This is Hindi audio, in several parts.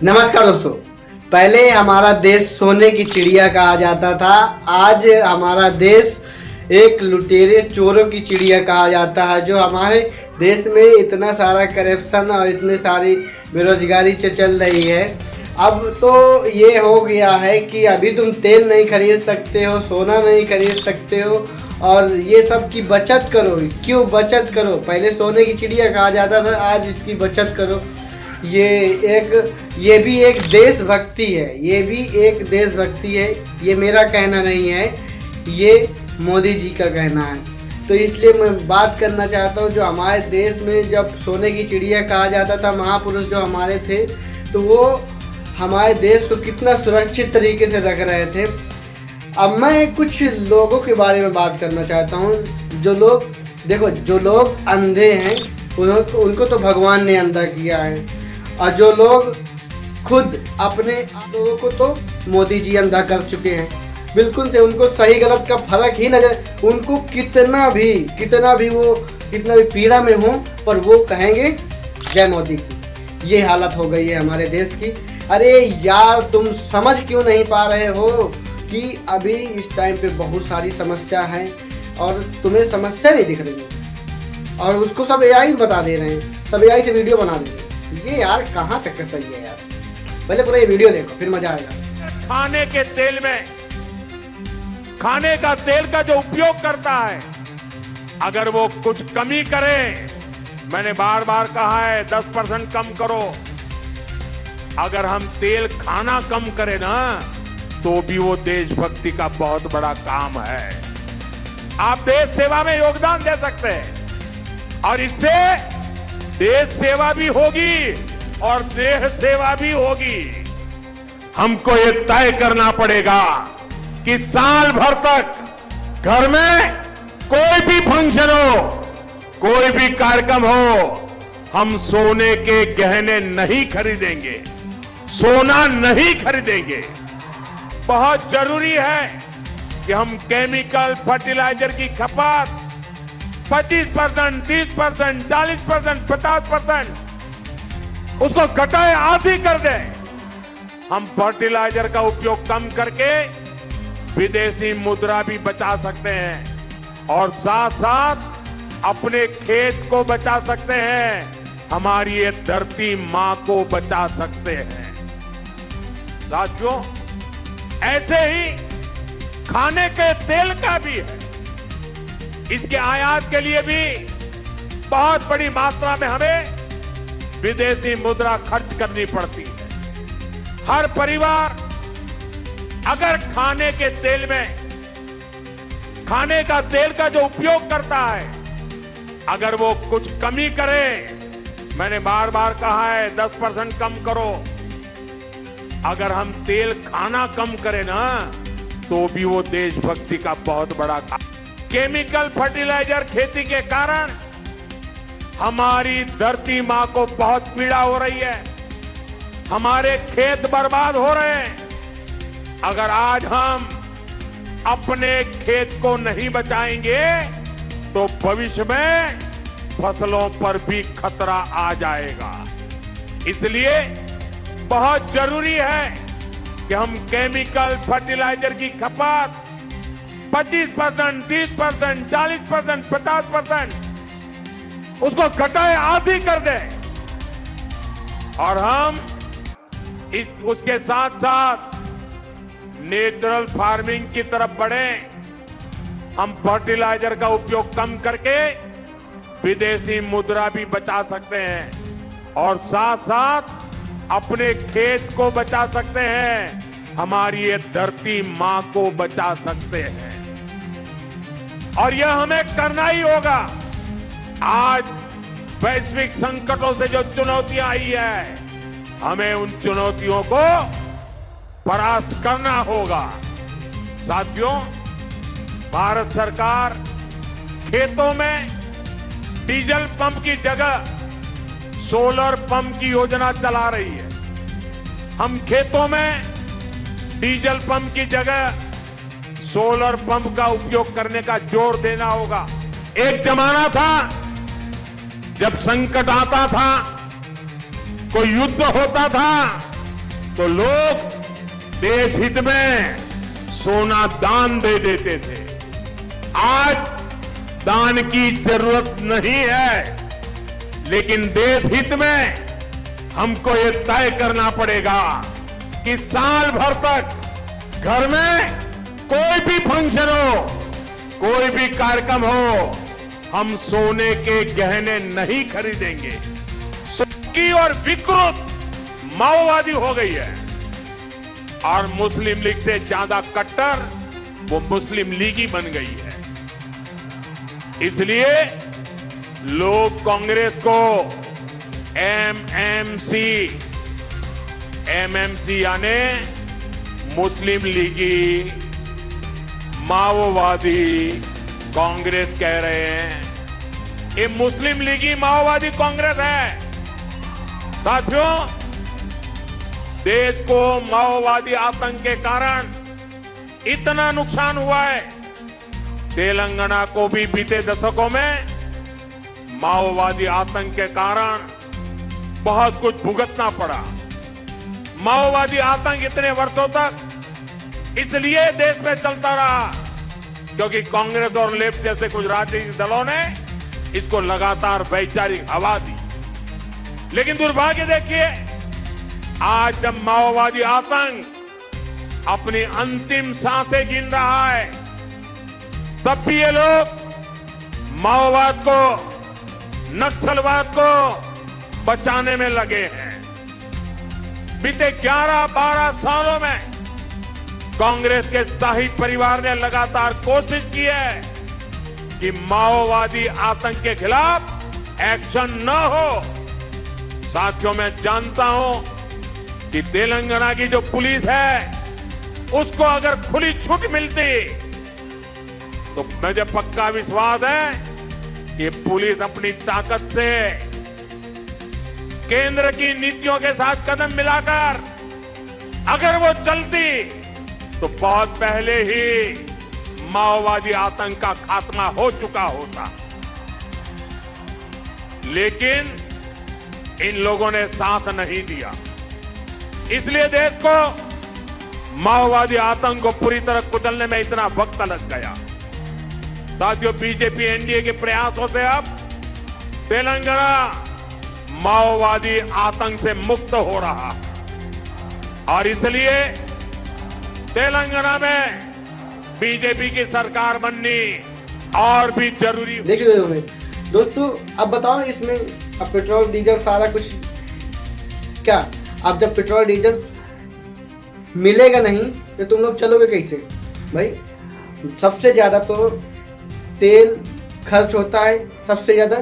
नमस्कार दोस्तों। पहले हमारा देश सोने की चिड़िया कहा जाता था। आज हमारा देश एक लुटेरे चोरों की चिड़िया कहा जाता है। जो हमारे देश में इतना सारा करप्शन और इतनी सारी बेरोजगारी चल रही है। अब तो ये हो गया है कि अभी तुम तेल नहीं खरीद सकते हो, सोना नहीं खरीद सकते हो और ये सब की बचत करो। क्यों बचत करो? पहले सोने की चिड़िया कहा जाता था, आज इसकी बचत करो। ये भी एक देशभक्ति है। ये भी एक देशभक्ति है। ये मेरा कहना नहीं है, ये मोदी जी का कहना है। तो इसलिए मैं बात करना चाहता हूँ, जो हमारे देश में जब सोने की चिड़िया कहा जाता था, महापुरुष जो हमारे थे, तो वो हमारे देश को कितना सुरक्षित तरीके से रख रहे थे। अब मैं कुछ लोगों के बारे में बात करना चाहता हूँ। जो लोग अंधे हैं उनको तो भगवान ने अंधा किया है, और जो लोग खुद अपने लोगों को तो मोदी जी अंधा कर चुके हैं। बिल्कुल से उनको सही गलत का फर्क ही नजर, उनको कितना भी पीड़ा में हो, पर वो कहेंगे जय मोदी की। ये हालत हो गई है हमारे देश की। अरे यार, तुम समझ क्यों नहीं पा रहे हो कि अभी इस टाइम पे बहुत सारी समस्या है और तुम्हें समस्या नहीं दिख रही है, और उसको सब एआई बता दे रहे हैं, सब एआई से वीडियो बना दे रहे हैं। ये यार कहाँ तक का सही है यार? पहले पूरा ये वीडियो देखो, फिर मजा आएगा। खाने के तेल में खाने का तेल का जो उपयोग करता है, अगर वो कुछ कमी करे, मैंने बार बार कहा है 10% कम करो। अगर हम तेल खाना कम करें ना, तो भी वो देशभक्ति का बहुत बड़ा काम है। आप देश सेवा में योगदान दे सकते हैं और इससे देश सेवा भी होगी और देह सेवा भी होगी। हमको ये तय करना पड़ेगा कि साल भर तक घर में कोई भी फंक्शन हो, कोई भी कार्यक्रम हो, हम सोने के गहने नहीं खरीदेंगे, सोना नहीं खरीदेंगे। बहुत जरूरी है कि हम केमिकल फर्टिलाइजर की खपत 25%, 30%, 40%, 50% उसको घटाए, आधी कर दें। हम फर्टिलाइजर का उपयोग कम करके विदेशी मुद्रा भी बचा सकते हैं और साथ साथ अपने खेत को बचा सकते हैं, हमारी ये धरती मां को बचा सकते हैं। साथियों, ऐसे ही खाने के तेल का भी है। इसके आयात के लिए भी बहुत बड़ी मात्रा में हमें विदेशी मुद्रा खर्च करनी पड़ती है। हर परिवार अगर खाने के तेल में खाने का तेल का जो उपयोग करता है, अगर वो कुछ कमी करे, मैंने बार बार कहा है 10% कम करो। अगर हम तेल खाना कम करें ना, तो भी वो देशभक्ति का बहुत बड़ा काम। केमिकल फर्टिलाइजर खेती के कारण हमारी धरती मां को बहुत पीड़ा हो रही है, हमारे खेत बर्बाद हो रहे हैं। अगर आज हम अपने खेत को नहीं बचाएंगे, तो भविष्य में फसलों पर भी खतरा आ जाएगा। इसलिए बहुत जरूरी है कि हम केमिकल फर्टिलाइजर की खपत 25%, 30%, 40%, 50% उसको घटाए, आधी कर दें और हम उसके साथ साथ नेचुरल फार्मिंग की तरफ बढ़ें। हम फर्टिलाइजर का उपयोग कम करके विदेशी मुद्रा भी बचा सकते हैं और साथ साथ अपने खेत को बचा सकते हैं, हमारी ये धरती मां को बचा सकते हैं। और यह हमें करना ही होगा। आज वैश्विक संकटों से जो चुनौतियां आई है, हमें उन चुनौतियों को परास्त करना होगा। साथियों, भारत सरकार खेतों में डीजल पंप की जगह सोलर पंप की योजना चला रही है। हम खेतों में डीजल पंप की जगह सोलर पंप का उपयोग करने का जोर देना होगा। एक जमाना था जब संकट आता था, कोई युद्ध होता था, तो लोग देश हित में सोना दान दे देते थे। आज दान की जरूरत नहीं है, लेकिन देश हित में हमको ये तय करना पड़ेगा कि साल भर तक घर में कोई भी फंक्शन हो, कोई भी कार्यक्रम हो, हम सोने के गहने नहीं खरीदेंगे। सुक्की और विकृत माओवादी हो गई है और मुस्लिम लीग से ज्यादा कट्टर वो मुस्लिम लीग ही बन गई है। इसलिए लोग कांग्रेस को एमएमसी यानी मुस्लिम लीगी माओवादी कांग्रेस कह रहे हैं। ये मुस्लिम लीगी माओवादी कांग्रेस है। साथियों, देश को माओवादी आतंक के कारण इतना नुकसान हुआ है। तेलंगाना को भी बीते दशकों में माओवादी आतंक के कारण बहुत कुछ भुगतना पड़ा। माओवादी आतंक इतने वर्षों तक इसलिए देश में चलता रहा क्योंकि कांग्रेस और लेफ्ट जैसे कुछ राजनीतिक दलों ने इसको लगातार वैचारिक हवा दी। लेकिन दुर्भाग्य देखिए, आज जब माओवादी आतंक अपनी अंतिम सांसें गिन रहा है, तब भी ये लोग माओवाद को, नक्सलवाद को बचाने में लगे हैं। बीते 11-12 सालों में कांग्रेस के शाही परिवार ने लगातार कोशिश की है कि माओवादी आतंक के खिलाफ एक्शन न हो। साथियों, मैं जानता हूं कि तेलंगाना की जो पुलिस है उसको अगर खुली छूट मिलती तो मुझे पक्का विश्वास है कि पुलिस अपनी ताकत से केंद्र की नीतियों के साथ कदम मिलाकर अगर वो चलती तो बहुत पहले ही माओवादी आतंक का खात्मा हो चुका होता। लेकिन इन लोगों ने साथ नहीं दिया। इसलिए देश को माओवादी आतंक को पूरी तरह कुचलने में इतना वक्त लग गया। साथियों, बीजेपी एनडीए के प्रयासों से अब तेलंगाना माओवादी आतंक से मुक्त हो रहा और इसलिए तेलंगाना में बीजेपी की सरकार बननी और भी जरूरी। देखिए दोस्तों, अब बताओ इसमें अब पेट्रोल डीजल सारा कुछ क्या, अब जब पेट्रोल डीजल मिलेगा नहीं तो तुम लोग चलोगे कैसे भाई? सबसे ज़्यादा तो तेल खर्च होता है, सबसे ज़्यादा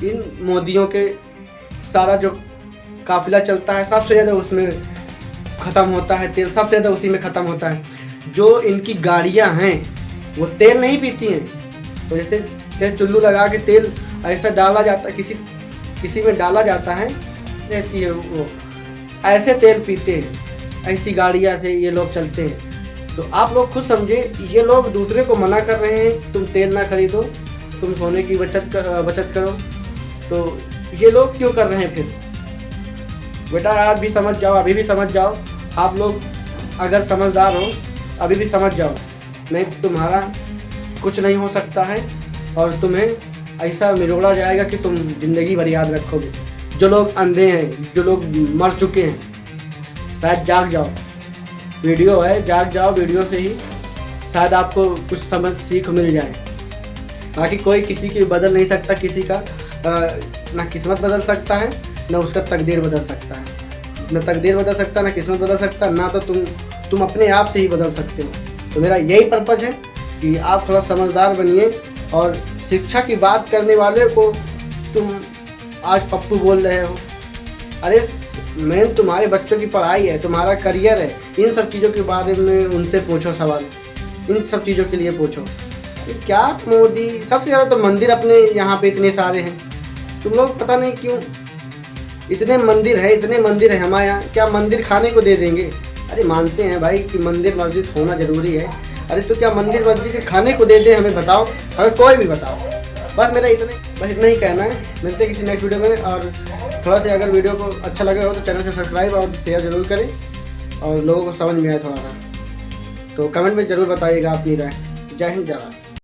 इन मोदियों के सारा जो काफिला चलता है सबसे ज़्यादा उसमें ख़त्म होता है तेल, सबसे ज़्यादा उसी में ख़त्म होता है। जो इनकी गाड़ियां हैं वो तेल नहीं पीती हैं, तो जैसे चुल्लू लगा के तेल ऐसा डाला जाता है, किसी में डाला जाता है, रहती है वो ऐसे तेल पीते हैं। ऐसी गाड़ियां से ये लोग चलते हैं। तो आप लोग खुद समझे, ये लोग दूसरे को मना कर रहे हैं तुम तेल ना खरीदो, तुम सोने की बचत करो, तो ये लोग क्यों कर रहे हैं फिर? बेटा आप भी समझ जाओ, अभी भी समझ जाओ। आप लोग अगर समझदार हो अभी भी समझ जाओ, नहीं तुम्हारा कुछ नहीं हो सकता है और तुम्हें ऐसा मिलोड़ा जाएगा कि तुम जिंदगी भर याद रखोगे। जो लोग अंधे हैं, जो लोग मर चुके हैं, शायद जाग जाओ, वीडियो है, जाग जाओ, वीडियो से ही शायद आपको कुछ समझ सीख मिल जाए। बाकी कोई किसी की बदल नहीं सकता, किसी का ना किस्मत बदल सकता है ना उसका तकदीर बदल सकता है। ना तकदीर बदल सकता, ना किस्मत बदल सकता, ना तो तुम अपने आप से ही बदल सकते हो। तो मेरा यही पर्पज़ है कि आप थोड़ा समझदार बनिए और शिक्षा की बात करने वाले को तुम आज पप्पू बोल रहे हो। अरे मेन तुम्हारे बच्चों की पढ़ाई है, तुम्हारा करियर है, इन सब चीज़ों के बारे में उनसे पूछो सवाल, इन सब चीज़ों के लिए पूछो। क्या मोदी, सबसे ज़्यादा तो मंदिर अपने यहाँ पे इतने सारे हैं, तुम लोग पता नहीं क्यों इतने मंदिर है हमारे यहाँ, क्या मंदिर खाने को दे देंगे? अरे मानते हैं भाई कि मंदिर मस्जिद होना ज़रूरी है, अरे तो क्या मंदिर मस्जिद खाने को दे दे? हमें बताओ, अगर कोई भी बताओ। बस मेरा इतना ही कहना है। मिलते हैं किसी नेक्स्ट वीडियो में, और थोड़ा सा अगर वीडियो को अच्छा लगे हो तो चैनल को सब्सक्राइब और शेयर जरूर करें। और लोगों को समझ में आया थोड़ा सा। तो कमेंट में ज़रूर बताइएगा अपनी राय। जय हिंद, जय भारत।